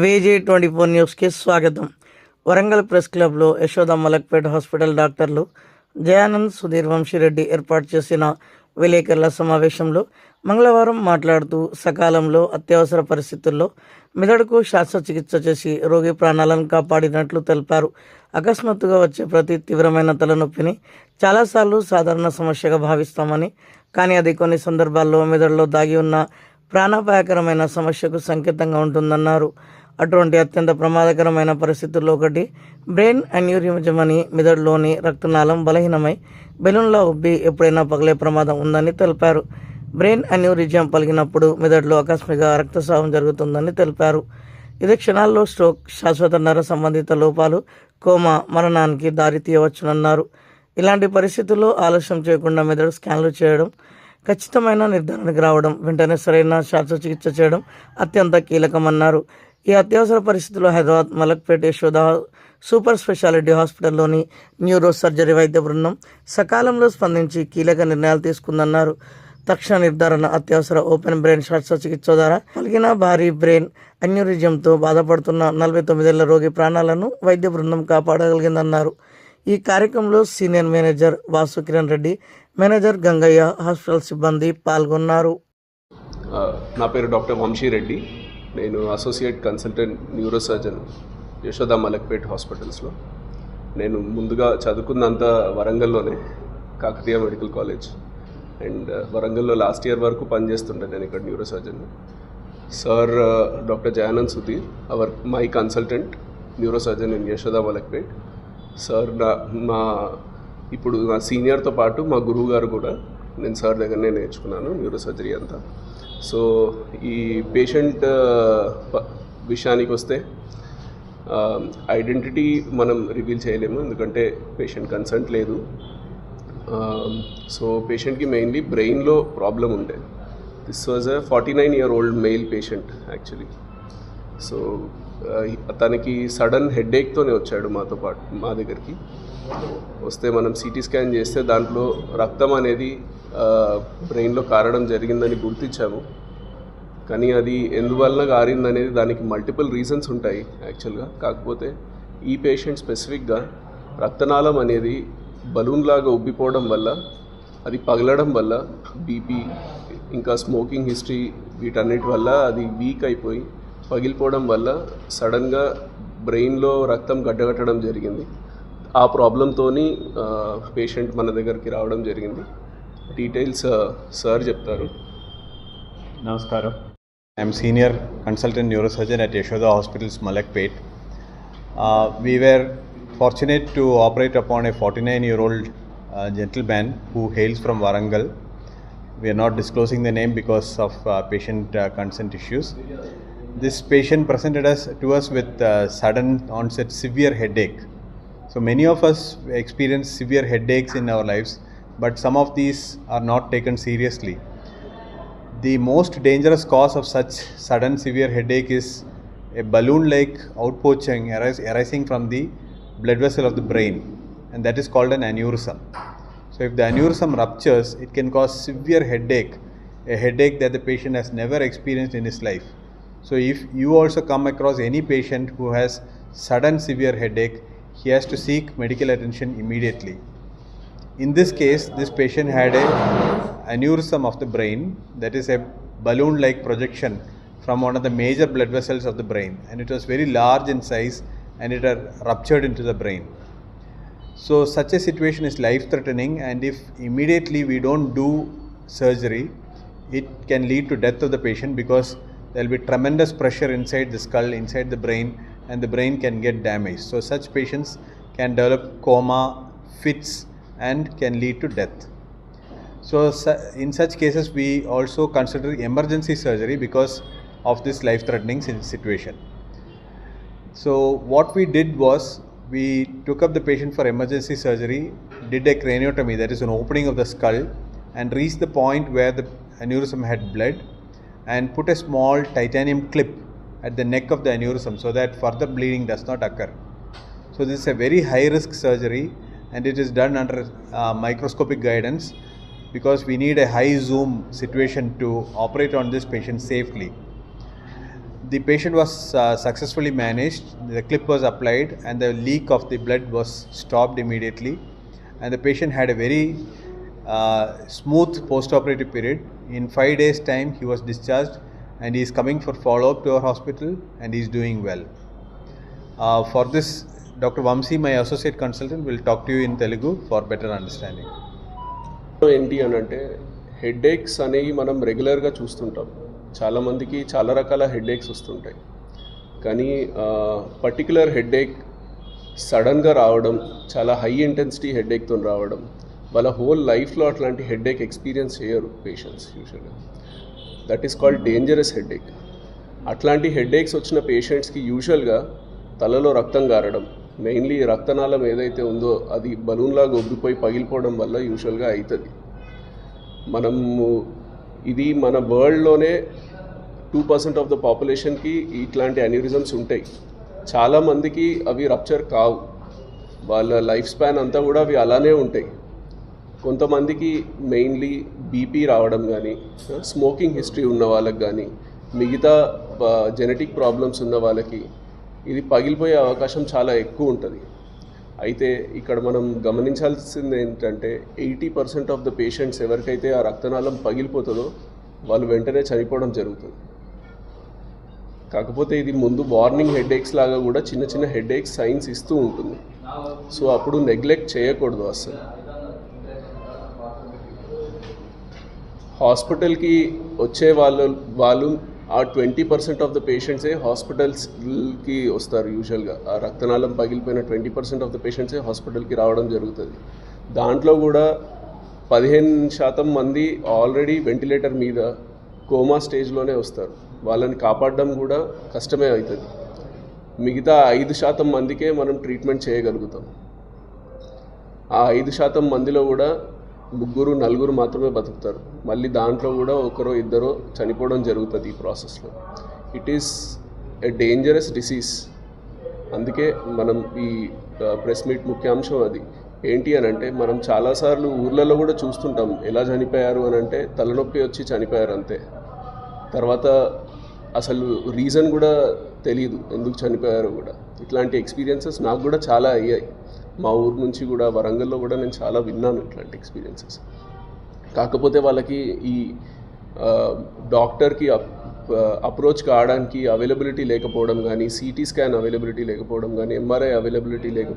VG24 న్యూస్కి స్వాగతం. Warangal press క్లబ్లో యశోద మలక్పేట్ హాస్పిటల్ డాక్టర్లు జయానంద్, సుధీర్ వంశీరెడ్డి ఏర్పాటు చేసిన విలేకరుల సమావేశంలో మంగళవారం మాట్లాడుతూ సకాలంలో అత్యవసర పరిస్థితుల్లో మెదడుకు శస్త్రచికిత్స చేసి రోగి ప్రాణాలను కాపాడినట్లు తెలిపారు. అకస్మాత్తుగా వచ్చే ప్రతి తీవ్రమైన తలనొప్పిని చాలాసార్లు సాధారణ సమస్యగా భావిస్తామని, కానీ అది కొన్ని సందర్భాల్లో మెదడులో దాగి ఉన్న ప్రాణాపాయకరమైన సమస్యకు సంకేతంగా ఉంటుందన్నారు. అటువంటి అత్యంత ప్రమాదకరమైన పరిస్థితుల్లో ఒకటి బ్రెయిన్ అన్యూరిజం అని, మెదడులోని రక్తనాళం బలహీనమై బెలూన్లా ఉబ్బి ఎప్పుడైనా పగిలే ప్రమాదం ఉందని తెలిపారు. బ్రెయిన్ అన్యూరిజం పలిగినప్పుడు మెదడులో ఆకస్మిక రక్తస్రావం జరుగుతుందని తెలిపారు. ఇది క్షణాల్లో స్ట్రోక్, శాశ్వత నర సంబంధిత లోపాలు, కోమా, మరణానికి దారి తీయవచ్చునన్నారు. ఇలాంటి పరిస్థితుల్లో ఆలస్యం చేయకుండా మెదడు స్కాన్లు చేయడం, ఖచ్చితమైన నిర్ధారణకు రావడం, వెంటనే సరైన శస్త్రచికిత్స చేయడం అత్యంత కీలకమన్నారు. ఈ అత్యవసర పరిస్థితుల్లో హైదరాబాద్ మలక్పేట్ యశోద సూపర్ స్పెషాలిటీ హాస్పిటల్లోని న్యూరో సర్జరీ వైద్య బృందం సకాలంలో స్పందించి కీలక నిర్ణయాలు తీసుకుందన్నారు. తక్షణ నిర్ధారణ, అత్యవసర ఓపెన్ బ్రెయిన్ శస్త్రచికిత్స ద్వారా కలిగిన భారీ బ్రెయిన్ అన్యూరిజంతో బాధపడుతున్న 49 ఏళ్ల రోగి ప్రాణాలను వైద్య బృందం కాపాడగలిగిందన్నారు. ఈ కార్యక్రమంలో senior manager Vasu Kiran Reddy, manager Gangaiah, hospital సిబ్బంది పాల్గొన్నారు. నా పేరు డాక్టర్ వంశీరెడ్డి. నేను associate consultant neuro surgeon Yashoda Malakpet హాస్పిటల్స్లో. నేను ముందుగా చదువుకున్నంత వరంగల్లోనే, కాకతీయ మెడికల్ కాలేజ్, అండ్ వరంగల్లో లాస్ట్ ఇయర్ వరకు పనిచేస్తుండే నేను ఇక్కడ neuro surgeon. Sir doctor Jayanand Sudheer, my consultant neuro surgeon in Yashoda Malakpet. Sir ఇప్పుడు నా సీనియర్తో పాటు మా గురువు గారు కూడా, నేను సార్ దగ్గరనే నేర్చుకున్నాను న్యూరో సర్జరీ అంతా. సో ఈ పేషెంట్ విషయానికి వస్తే ఐడెంటిటీ మనం రివీల్ చేయలేము, ఎందుకంటే పేషెంట్ కన్సెంట్ లేదు. సో పేషెంట్కి మెయిన్లీ బ్రెయిన్లో ప్రాబ్లం ఉండే. This was a 49-year-old male patient actually. So తనకి సడన్ హెడేక్తోనే వచ్చాడు మా దగ్గరికి. వస్తే మనం సిటీ స్కాన్ చేస్తే దాంట్లో రక్తం అనేది బ్రెయిన్లో కారడం జరిగిందని గుర్తించాము. కానీ అది ఎందువలన కారిందనేది దానికి మల్టిపుల్ రీజన్స్ ఉంటాయి యాక్చువల్గా. కాకపోతే ఈ పేషెంట్ స్పెసిఫిక్గా రక్తనాళం అనేది బలూన్ లాగా ఉబ్బిపోవడం వల్ల, అది పగలడం వల్ల, బీపీ ఇంకా స్మోకింగ్ హిస్టరీ వీటన్నిటి వల్ల అది వీక్ అయిపోయి పగిలిపోవడం వల్ల సడన్గా బ్రెయిన్లో రక్తం గడ్డగట్టడం జరిగింది. ఆ ప్రాబ్లంతోని పేషెంట్ మన దగ్గరికి రావడం జరిగింది. డీటెయిల్స్ సార్ చెప్తారు. నమస్కారం. I'm senior consultant neurosurgeon at Yashoda Hospitals, Malakpet. We were fortunate to operate upon a 49-year-old gentleman who hails from Warangal. We are not disclosing the name because of patient consent issues. This patient presented to us with sudden onset severe headache. So many of us experience severe headaches in our lives, but some of these are not taken seriously. The most dangerous cause of such sudden severe headache is a balloon-like outpouching arising from the blood vessel of the brain, and that is called an aneurysm. So if the aneurysm ruptures, it can cause severe headache, a headache that the patient has never experienced in his life. So if you also come across any patient who has sudden severe headache, he has to seek medical attention immediately. In this case, this patient had a aneurysm of the brain, that is a balloon-like projection from one of the major blood vessels of the brain, and it was very large in size and it had ruptured into the brain. So such a situation is life-threatening, and if immediately we don't do surgery, it can lead to death of the patient, because there will be tremendous pressure inside the skull, inside the brain, and the brain can get damaged. So such patients can develop coma, fits, and can lead to death. So in such cases we also consider emergency surgery because of this life-threatening situation. So what we did was, we took up the patient for emergency surgery, did a craniotomy, that is an opening of the skull, and reached the point where the aneurysm had bled, and put a small titanium clip at the neck of the aneurysm so that further bleeding does not occur. So this is a very high risk surgery, and it is done under microscopic guidance, because we need a high zoom situation to operate on this patient safely. The patient was successfully managed. The clip was applied, and the leak of the blood was stopped immediately. And the patient had a very smooth post-operative period. In 5 days' time, he was discharged, and he is coming for follow-up to our hospital, and he is doing well. For this, Dr. Vamsi, my associate consultant, will talk to you in Telugu for better understanding. ఏంటి అని అంటే headaches అనేవి మనం రెగ్యులర్గా చూస్తుంటాం. చాలామందికి చాలా రకాల హెడ్ఏక్స్ వస్తుంటాయి. కానీ పర్టికులర్ హెడ్ఏక్ సడన్గా రావడం, చాలా హై ఇంటెన్సిటీ హెడ్ఏక్తో రావడం, వాళ్ళ హోల్ లైఫ్లో అట్లాంటి హెడ్ఏక్ ఎక్స్పీరియన్స్ చేయరు పేషెంట్స్ యూజువల్గా. That is called dangerous headache. అట్లాంటి హెడ్ఏక్స్ వచ్చిన పేషెంట్స్కి యూజువల్గా తలలో రక్తం గారడం, మెయిన్లీ రక్తనాళం ఏదైతే ఉందో అది బలూన్లాగా ఉబ్బిపోయి పగిలిపోవడం వల్ల యూజువల్గా అవుతుంది. మనము ఇది మన వరల్డ్లోనే 2% ఆఫ్ ద పాపులేషన్కి ఇట్లాంటి అన్యూరిజమ్స్ ఉంటాయి. చాలామందికి అవి రప్చర్ కావు, వాళ్ళ లైఫ్ స్పాన్ అంతా కూడా అవి అలానే ఉంటాయి. కొంతమందికి మెయిన్లీ బీపీ రావడం కానీ, స్మోకింగ్ హిస్టరీ ఉన్న వాళ్ళకి కానీ, మిగతా జెనెటిక్ ప్రాబ్లమ్స్ ఉన్న వాళ్ళకి ఇది పగిలిపోయే అవకాశం చాలా ఎక్కువ ఉంటుంది. అయితే ఇక్కడ మనం గమనించాల్సింది ఏంటంటే 80% ఆఫ్ ద పేషెంట్స్ ఎవరికైతే ఆ రక్తనాళం పగిలిపోతుందో వాళ్ళు వెంటనే చనిపోవడం జరుగుతుంది. కాకపోతే ఇది ముందు వార్నింగ్ హెడ్ఏక్స్ లాగా కూడా చిన్న చిన్న హెడ్ఏక్స్ సైన్స్ ఇస్తూ ఉంటుంది. సో అప్పుడు నెగ్లెక్ట్ చేయకూడదు అసలు. హాస్పిటల్కి వచ్చే వాళ్ళు ఆ 20% ఆఫ్ ద పేషెంట్సే హాస్పిటల్స్కి వస్తారు యూజువల్గా. ఆ రక్తనాళం పగిలిపోయిన 20% ఆఫ్ ద పేషెంట్సే హాస్పిటల్కి రావడం జరుగుతుంది. దాంట్లో కూడా 15% మంది ఆల్రెడీ వెంటిలేటర్ మీద కోమా స్టేజ్లోనే వస్తారు. వాళ్ళని కాపాడడం కూడా కష్టమే అవుతుంది. మిగతా 5% మందికే మనం ట్రీట్మెంట్ చేయగలుగుతాం. ఆ 5% మందిలో కూడా 3-4 మాత్రమే బతుకుతారు. మళ్ళీ దాంట్లో కూడా 1-2 చనిపోవడం జరుగుతుంది ఈ ప్రాసెస్లో. It is a dangerous disease. అందుకే మనం ఈ ప్రెస్ మీట్ ముఖ్యాంశం అది ఏంటి అని అంటే, మనం చాలాసార్లు ఊర్లలో కూడా చూస్తుంటాం ఎలా చనిపోయారు అని అంటే తలనొప్పి వచ్చి చనిపోయారు అంతే. తర్వాత అసలు రీజన్ కూడా తెలియదు ఎందుకు చనిపోయారో కూడా. ఇట్లాంటి ఎక్స్పీరియన్సెస్ నాకు కూడా చాలా అయ్యాయి. మా ఊరు నుంచి కూడా, వరంగల్లో కూడా నేను చాలా విన్నాను ఇట్లాంటి ఎక్స్పీరియన్సెస్. కాకపోతే వాళ్ళకి ఈ డాక్టర్కి అప్రోచ్ కావడానికి అవైలబిలిటీ లేకపోవడం కానీ, సిటీ స్కాన్ అవైలబిలిటీ లేకపోవడం కానీ, ఎంఆర్ఐ అవైలబిలిటీ లేకపోవడం